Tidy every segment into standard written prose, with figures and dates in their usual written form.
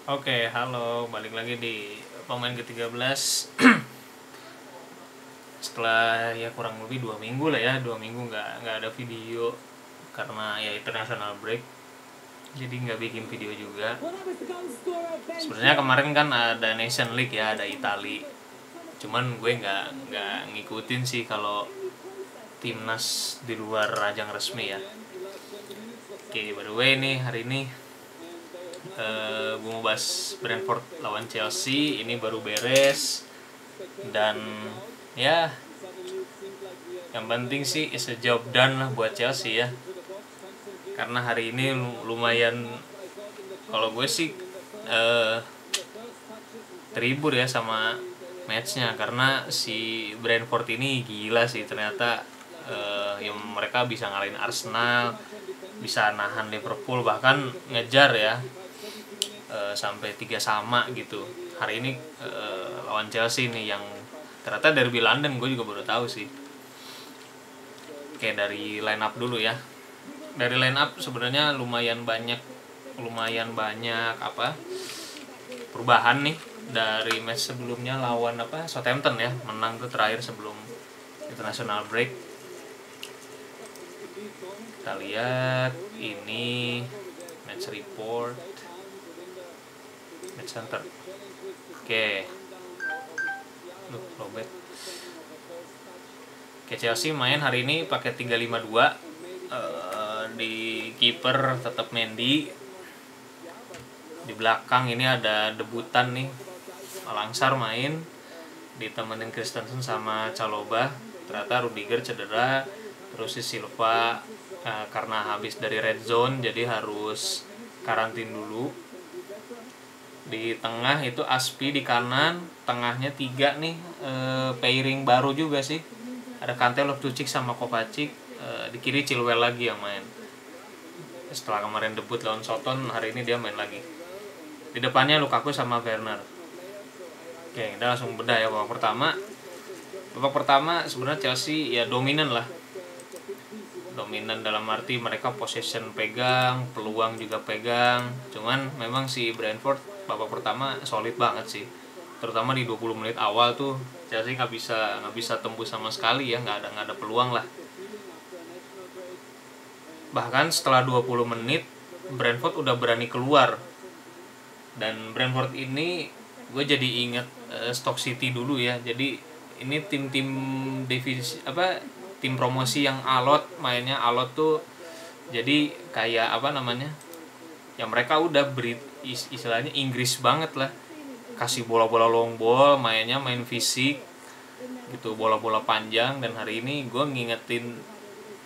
Oke, halo, balik lagi di pemain ke-13. Setelah ya kurang lebih 2 minggu lah ya, 2 minggu nggak ada video karena ya international break, jadi nggak bikin video juga. Sebenarnya kemarin kan ada Nation League ya, ada Itali. Cuman gue nggak ngikutin sih kalau timnas di luar ajang resmi ya. Oke, by the way nih hari ini gue mau bahas Brentford lawan Chelsea. Ini baru beres dan ya yang penting sih is a job done lah buat Chelsea ya, karena hari ini lumayan, kalau gue sih terhibur ya sama matchnya, karena si Brentford ini gila sih ternyata. Yang mereka bisa ngalahin Arsenal, bisa nahan Liverpool, bahkan ngejar ya sampai 3-3 gitu. Hari ini lawan Chelsea nih yang ternyata derby London, gue juga baru tahu sih. Oke, dari line up dulu ya. Dari line up sebenarnya lumayan banyak apa perubahan nih dari match sebelumnya lawan Southampton ya, menang tuh terakhir sebelum international break. Kita lihat ini match report, match center. Oke. Lobet. Oke, Chelsea main hari ini pakai 3-5-2. Di kiper tetap Mendy. Di belakang ini ada debutan nih, Malangsar main ditemenin Christensen sama Chalobah. Ternyata Rudiger cedera, terus si Silva karena habis dari red zone jadi harus karantin dulu. Di tengah itu Aspi, di kanan, tengahnya 3 nih pairing baru juga sih. Ada Kante, Loftus-Cheek sama Kovacic. Di kiri Chilwell lagi yang main. Setelah kemarin debut lawan Soton, hari ini dia main lagi. Di depannya Lukaku sama Werner. Oke, kita langsung bedah ya babak pertama. Babak pertama sebenarnya Chelsea ya dominan lah. Dominan dalam arti mereka possession pegang, peluang juga pegang. Cuman memang si Brentford babak pertama solid banget sih. Terutama di 20 menit awal tuh Chelsea nggak bisa tembus sama sekali ya, nggak ada peluang lah. Bahkan setelah 20 menit Brentford udah berani keluar. Dan Brentford ini gue jadi inget Stoke City dulu ya. Jadi ini tim-tim divisi tim promosi yang alot, mainnya alot tuh. Jadi kayak ya mereka udah istilahnya Inggris banget lah. Kasih bola-bola long ball, main fisik gitu, bola-bola panjang. Dan hari ini gue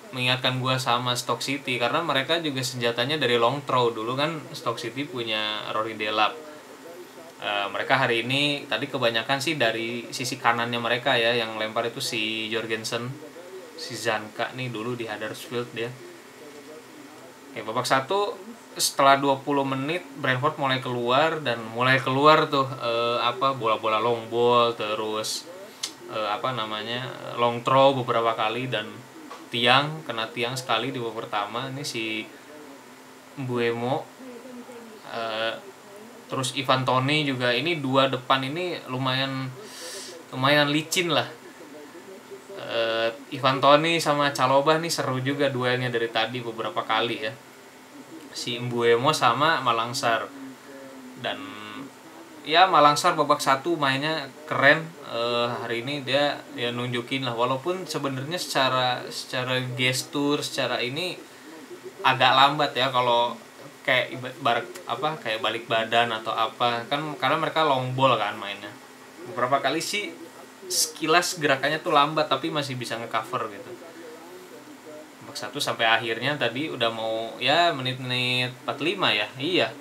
mengingatkan gue sama Stoke City, karena mereka juga senjatanya dari long throw. Dulu kan Stoke City punya Rory Delap. Mereka hari ini tadi kebanyakan sih dari sisi kanannya mereka ya, yang lempar itu si Jorgensen, si Zanka nih dulu di Huddersfield dia. Oke, babak 1 setelah 20 menit Brentford mulai keluar tuh bola-bola long ball, terus long throw beberapa kali, dan kena tiang sekali di babak pertama. Ini si Mbuemo, terus Ivan Toney juga. Ini 2 depan ini lumayan licin lah. Ivan Toney sama Chalobah nih seru juga duelnya dari tadi beberapa kali ya. Si Mbuemo sama Malangsar. Dan ya Malangsar babak 1 mainnya keren. Hari ini dia nunjukin lah, walaupun sebenarnya secara gestur, secara ini agak lambat ya kalau kayak kayak balik badan atau apa kan, karena mereka long ball kan mainnya. Beberapa kali sih sekilas gerakannya tuh lambat tapi masih bisa ngecover gitu. Babak 1 sampai akhirnya tadi udah mau ya menit-menit 45 ya. Iya.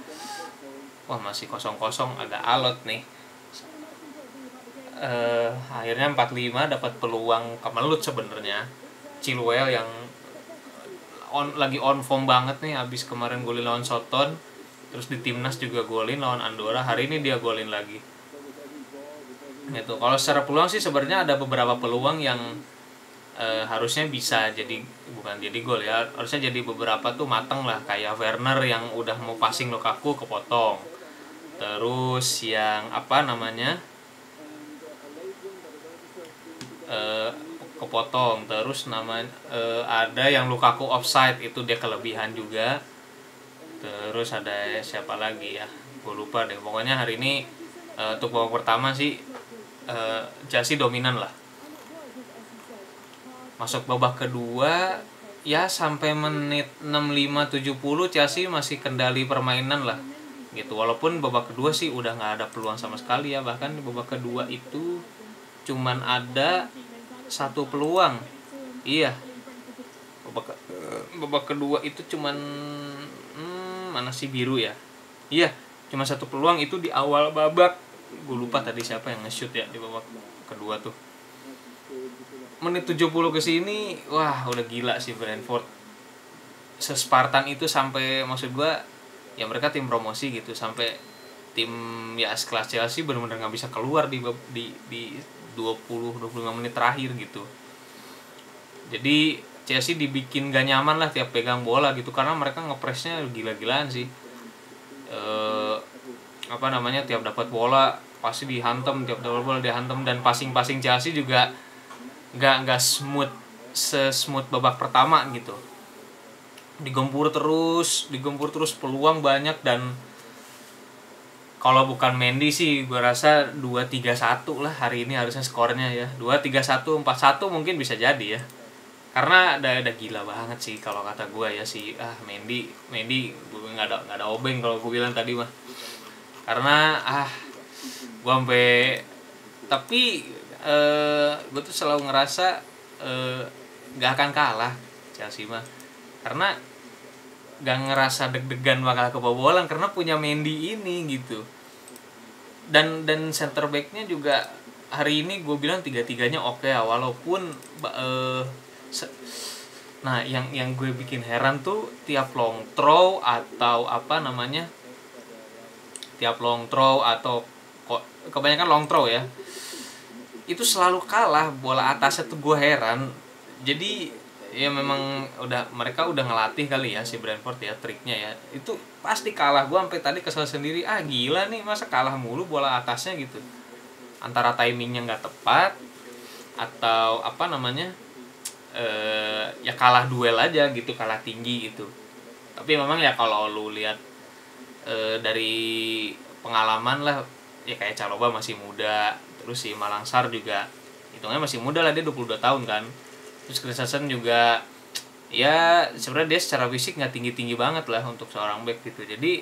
Wah, masih 0-0, agak alot nih. Akhirnya 45 dapat peluang kemelut sebenarnya. Chilwell yang lagi on form banget nih, habis kemarin golin lawan Soton, terus di timnas juga golin lawan Andorra, hari ini dia golin lagi. Gitu. Kalau secara peluang sih sebenarnya ada beberapa peluang yang harusnya bisa bukan jadi gol ya, harusnya jadi beberapa tuh mateng lah, kayak Werner yang udah mau passing Lukaku kepotong. Terus yang apa namanya, kepotong. Terus ada yang Lukaku offside, itu dia kelebihan juga. Terus ada siapa lagi ya, gue lupa deh. Pokoknya hari ini untuk babak pertama sih Chelsea dominan lah. Masuk babak kedua ya sampai menit 65-70 Chelsea masih kendali permainan lah gitu. Walaupun babak kedua sih udah nggak ada peluang sama sekali ya. Bahkan di babak kedua itu cuman ada satu peluang. Iya, babak kedua itu cuman mana sih, biru ya. Iya, cuma satu peluang itu di awal babak. Gue lupa tadi siapa yang nge-shoot ya di babak kedua tuh. Menit 70 ke sini, wah udah gila sih Brentford. Se-Spartan itu sampai, maksud gue ya mereka tim promosi gitu, sampai tim ya sekelas Chelsea benar-benar nggak bisa keluar di 20-25 menit terakhir gitu. Jadi Chelsea dibikin gak nyaman lah tiap pegang bola gitu, karena mereka ngepresnya gila-gilaan sih. Tiap dapat bola pasti dihantam, dan passing Chelsea juga nggak smooth babak pertama gitu. Digempur terus, peluang banyak, dan kalau bukan Mendy sih gue rasa 2-3-1 lah hari ini harusnya skornya ya. 2-3-1, 4-1 mungkin bisa jadi ya. Karena ada gila banget sih kalau kata gue ya, si Mendy gue nggak ada obeng kalau gue bilang tadi mah. Karena gue tapi gue tuh selalu ngerasa nggak akan kalah Chelsea mah. Karena gak ngerasa deg-degan bakal kebobolan karena punya Mendy ini gitu. Dan center back-nya juga hari ini gue bilang tiga-tiganya oke ya, walaupun yang gue bikin heran tuh tiap long throw atau kebanyakan long throw ya, itu selalu kalah bola atasnya tuh, gue heran. Jadi ya memang mereka udah ngelatih kali ya si Brentford ya, triknya ya. Itu pasti kalah. Gue sampai tadi kesel sendiri, gila nih masa kalah mulu bola atasnya gitu. Antara timingnya nggak tepat atau ya kalah duel aja gitu, kalah tinggi gitu. Tapi memang ya kalau lu lihat dari pengalaman lah ya, kayak Chalobah masih muda, terus si Malang Sarr juga hitungnya masih muda lah, dia 22 tahun kan. Terus Christensen juga ya sebenarnya dia secara fisik nggak tinggi banget lah untuk seorang back gitu. Jadi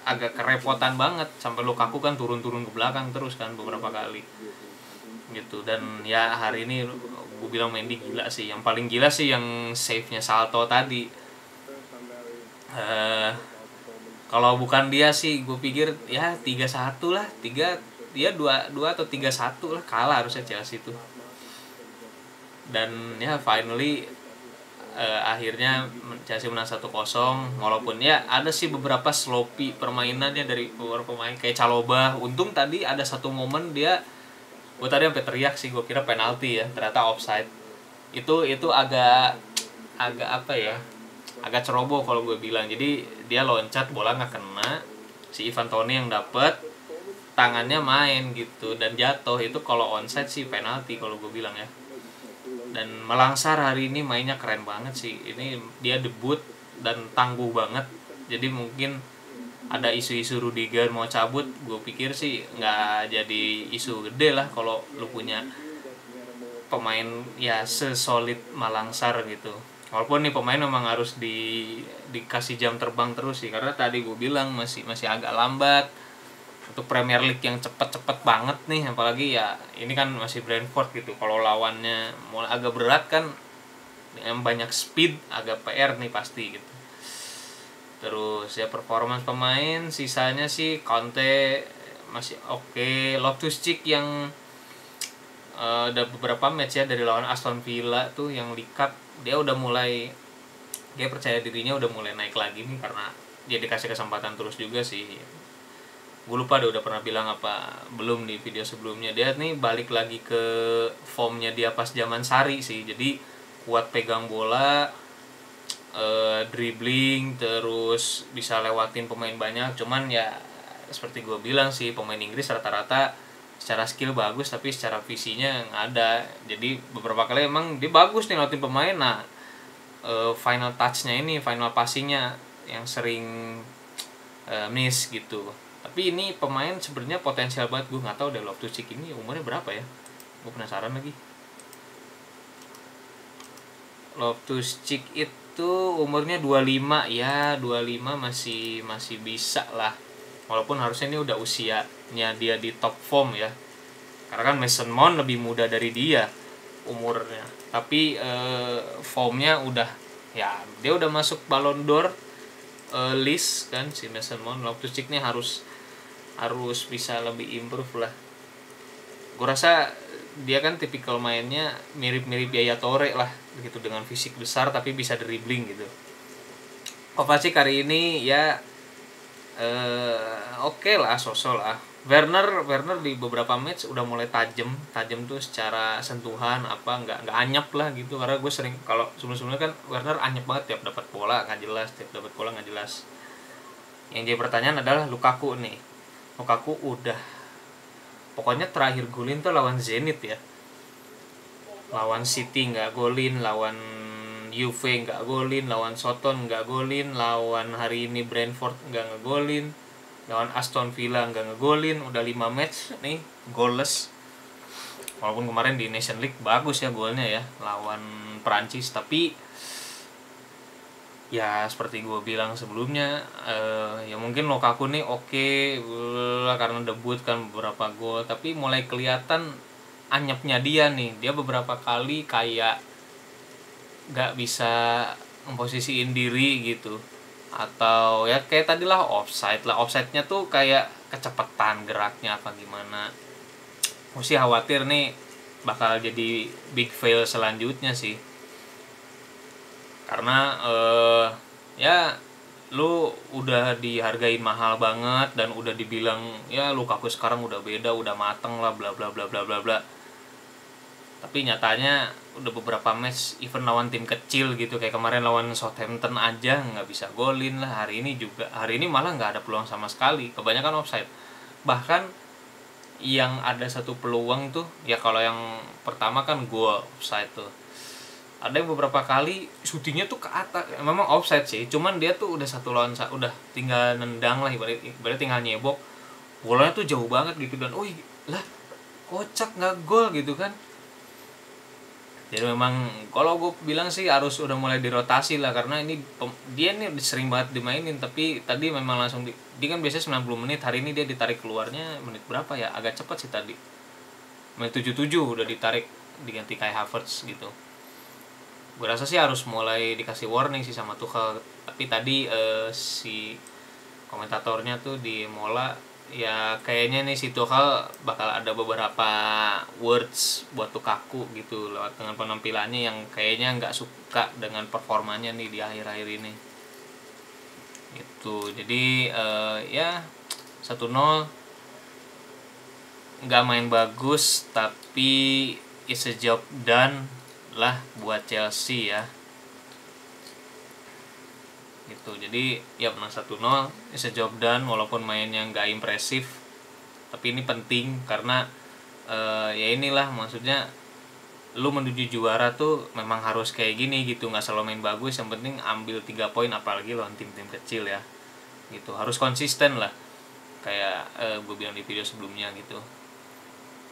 agak kerepotan banget, sampai Lukaku kan turun ke belakang terus kan beberapa kali gitu. Dan ya hari ini gue bilang Mendy gila sih. Yang paling gila sih yang save-nya salto tadi. Kalau bukan dia sih gue pikir ya 3-1 lah, 2 atau 3-1 lah, kalah harusnya Chelsea tuh. Dan ya finally akhirnya Chelsea menang 1-0. Walaupun ya ada sih beberapa sloppy permainannya dari beberapa pemain kayak Chalobah. Untung tadi ada satu momen gue tadi sampai teriak sih, gue kira penalti ya, ternyata offside. Itu agak agak ceroboh kalau gue bilang. Jadi dia loncat, bola nggak kena, si Ivan Toney yang dapet, tangannya main gitu dan jatuh. Itu kalau onside sih penalti kalau gue bilang ya. Dan Malang Sarr hari ini mainnya keren banget sih. Ini dia debut dan tangguh banget. Jadi mungkin ada isu-isu Rudiger mau cabut, gue pikir sih nggak jadi isu gede lah kalau lu punya pemain ya sesolid Malang Sarr gitu. Walaupun nih pemain memang harus dikasih jam terbang terus sih, karena tadi gue bilang masih agak lambat untuk Premier League yang cepet banget nih. Apalagi ya ini kan masih Brentford gitu, kalau lawannya mulai agak berat kan, yang banyak speed, agak PR nih pasti gitu. Terus ya performance pemain sisanya sih Conte masih oke. Loftus-Cheek yang ada beberapa match ya dari lawan Aston Villa tuh yang League Cup, dia percaya dirinya udah mulai naik lagi nih, karena dia dikasih kesempatan terus juga sih. Gue lupa dia udah pernah bilang apa belum di video sebelumnya, dia nih balik lagi ke formnya dia pas zaman Sarri sih. Jadi kuat pegang bola, dribbling, terus bisa lewatin pemain banyak. Cuman ya seperti gue bilang sih, pemain Inggris rata-rata secara skill bagus tapi secara visinya nggak ada. Jadi beberapa kali emang dia bagus nih ngelatin pemain, nah final touch-nya ini, final passing-nya yang sering miss gitu. Tapi ini pemain sebenarnya potensial banget. Gue nggak tahu deh Loftus-Cheek ini umurnya berapa ya, gue penasaran lagi. Loftus-Cheek itu umurnya 25 ya, 25 masih bisa lah. Walaupun harusnya ini udah usianya dia di top form ya. Karena kan Mason Mount lebih muda dari dia umurnya. Tapi formnya udah ya, dia udah masuk Ballon d'Or list kan si Mason Mount. Loftus-Cheek nih harus bisa lebih improve lah. Gue rasa dia kan tipikal mainnya mirip-mirip Yaya Toure lah gitu, dengan fisik besar tapi bisa dribbling gitu. Kovacic hari ini ya oke lah, sosok lah. Werner di beberapa match udah mulai tajam tuh secara sentuhan, apa nggak anyap lah gitu. Karena gue sering, kalau sebelumnya kan Werner anyap banget, tiap dapat bola nggak jelas. Yang jadi pertanyaan adalah Lukaku nih. Lukaku udah, pokoknya terakhir golin tuh lawan Zenit ya, lawan City nggak golin, lawan Juve nggak golin, lawan Soton nggak golin, lawan hari ini Brentford nggak ngegolin, lawan Aston Villa nggak ngegolin. Udah 5 match nih goalless. Walaupun kemarin di Nation League bagus ya golnya ya lawan Perancis, tapi ya seperti gue bilang sebelumnya, ya mungkin Lukaku nih oke lah karena debut kan beberapa gol, tapi mulai kelihatan anyepnya dia nih. Dia beberapa kali kayak gak bisa memposisiin diri gitu, atau ya kayak tadi lah offside-nya tuh kayak kecepatan geraknya apa gimana. Gue sih khawatir nih bakal jadi big fail selanjutnya sih, karena ya lu udah dihargain mahal banget dan udah dibilang ya Lukaku sekarang udah beda, udah mateng lah, bla bla bla bla bla bla. Tapi nyatanya udah beberapa match even lawan tim kecil gitu, kayak kemarin lawan Southampton aja nggak bisa golin lah. Hari ini malah nggak ada peluang sama sekali, kebanyakan offside. Bahkan yang ada satu peluang tuh ya, kalau yang pertama kan gol offside tuh, ada beberapa kali syutingnya tuh ke atas, memang offside sih, cuman dia tuh udah satu lawan udah tinggal nendang lah, ibarat tinggal nyebok, bolanya tuh jauh banget gitu, dan lah kocak nggak gol gitu kan. Jadi memang kalau gue bilang sih harus udah mulai dirotasi lah, karena ini dia nih sering banget dimainin, tapi tadi memang langsung dia kan biasanya 90 menit, hari ini dia ditarik keluarnya menit berapa ya, agak cepat sih tadi, menit 77 udah ditarik diganti Kai Havertz gitu. Gue rasa sih harus mulai dikasih warning sih sama Tuchel. Tapi tadi si komentatornya tuh di Mola ya, kayaknya nih si Tuchel bakal ada beberapa words buat Lukaku gitu lewat dengan penampilannya yang kayaknya nggak suka dengan performanya nih di akhir-akhir ini gitu. Jadi ya 1-0 nggak main bagus, tapi it's a job done lah buat Chelsea ya gitu. Jadi ya menang 1-0 is a job done, walaupun mainnya nggak impresif, tapi ini penting karena ya inilah maksudnya, lu menuju juara tuh memang harus kayak gini gitu, nggak selalu main bagus, yang penting ambil 3 poin, apalagi lawan tim-tim kecil ya gitu. Harus konsisten lah kayak gue bilang di video sebelumnya gitu.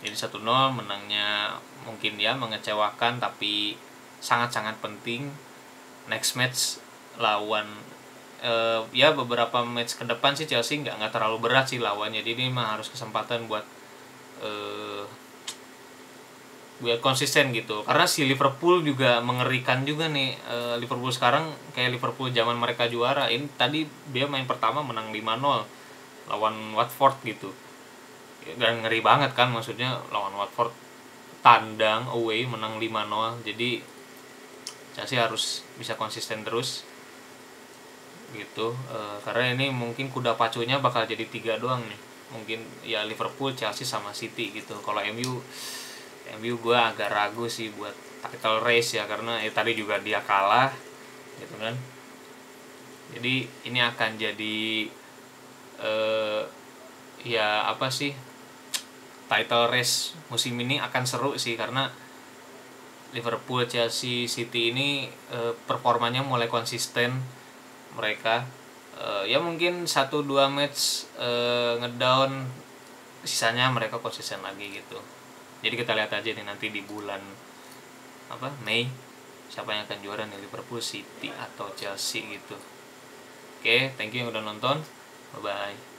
Jadi 1-0 menangnya mungkin ya mengecewakan, tapi sangat-sangat penting. Next match lawan ya beberapa match ke depan sih Chelsea nggak terlalu berat sih lawannya. Jadi ini mah harus kesempatan buat konsisten gitu. Karena si Liverpool juga mengerikan juga nih. Liverpool sekarang kayak Liverpool zaman mereka juara. Ini tadi dia main pertama menang 5-0 lawan Watford gitu. Dan ngeri banget kan, maksudnya lawan Watford tandang away menang 5-0. Jadi Chelsea harus bisa konsisten terus gitu, karena ini mungkin kuda pacunya bakal jadi 3 doang nih, mungkin ya Liverpool, Chelsea sama City gitu. Kalau MU gue agak ragu sih buat title race ya, karena tadi juga dia kalah gitu kan. Jadi ini akan jadi ya apa sih, title race musim ini akan seru sih, karena Liverpool, Chelsea, City ini performanya mulai konsisten mereka. Ya mungkin 1-2 match ngedown, sisanya mereka konsisten lagi gitu. Jadi kita lihat aja nih nanti di bulan Mei siapa yang akan juara nih, Liverpool, City atau Chelsea gitu. Oke, thank you yang udah nonton. Bye bye.